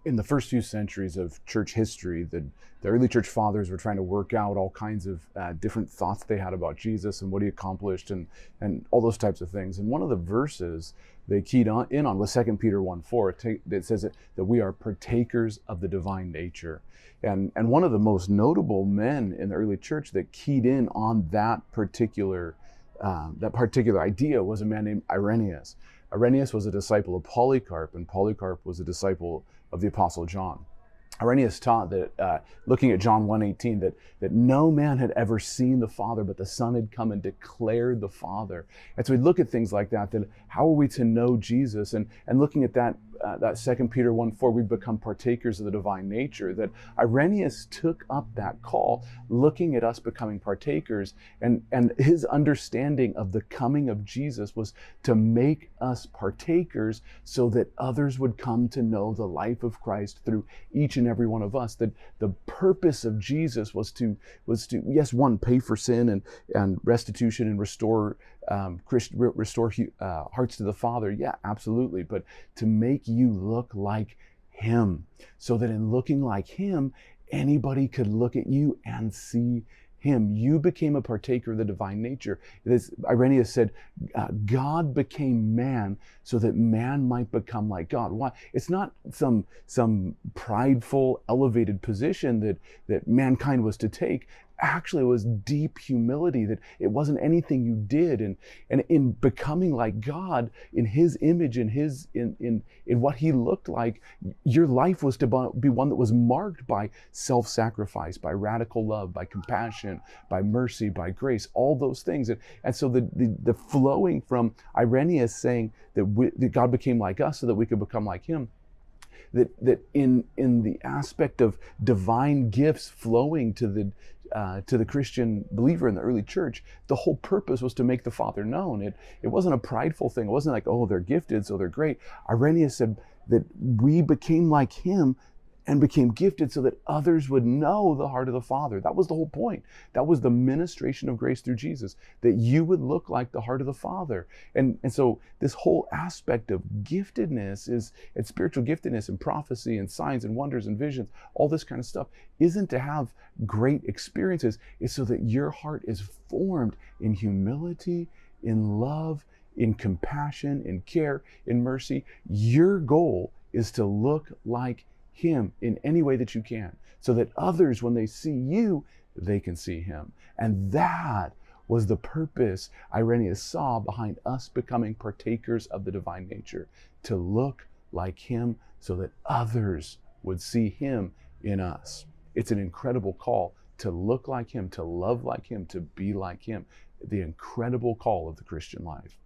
in the first few centuries of church history, the early church fathers were trying to work out all kinds of different thoughts they had about Jesus and what he accomplished and all those types of things. And one of the verses they keyed in on was 2 Peter 1:4. It says that we are partakers of the divine nature. And one of the most notable men in the early church that keyed in on that particular idea was a man named Irenaeus. Irenaeus was a disciple of Polycarp, and Polycarp was a disciple of the Apostle John. Irenaeus taught that, looking at John 1:18, that no man had ever seen the Father, but the Son had come and declared the Father. And so we look at things like that how are we to know Jesus? And looking at that 2 Peter 1:4, we become partakers of the divine nature, that Irenaeus took up that call, looking at us becoming partakers, and his understanding of the coming of Jesus was to make us partakers so that others would come to know the life of Christ through each and every one of us. That the purpose of Jesus was to yes, one, pay for sin and restitution and restore hearts to the Father. Yeah, absolutely. But to make you look like him, so that in looking like him, anybody could look at you and see him. You became a partaker of the divine nature. Irenaeus said, God became man so that man might become like God. Why? It's not some prideful, elevated position that mankind was to take. Actually, it was deep humility, that it wasn't anything you did, and in becoming like God, in his image, in what he looked like, your life was to be one that was marked by self-sacrifice, by radical love, by compassion, by mercy, by grace, all those things. And so the flowing from Irenaeus saying that God became like us so that we could become like him, that in the aspect of divine gifts flowing to the Christian believer in the early church, the whole purpose was to make the Father known. It wasn't a prideful thing. It wasn't like, oh, they're gifted, so they're great. Irenaeus said that we became like him and became gifted so that others would know the heart of the Father. That was the whole point. That was the ministration of grace through Jesus, that you would look like the heart of the Father. And so this whole aspect of giftedness and spiritual giftedness and prophecy and signs and wonders and visions, all this kind of stuff, isn't to have great experiences. It's so that your heart is formed in humility, in love, in compassion, in care, in mercy. Your goal is to look like him in any way that you can, so that others, when they see you, they can see him. And that was the purpose Irenaeus saw behind us becoming partakers of the divine nature, to look like him so that others would see him in us. It's an incredible call to look like him, to love like him, to be like him. The incredible call of the Christian life.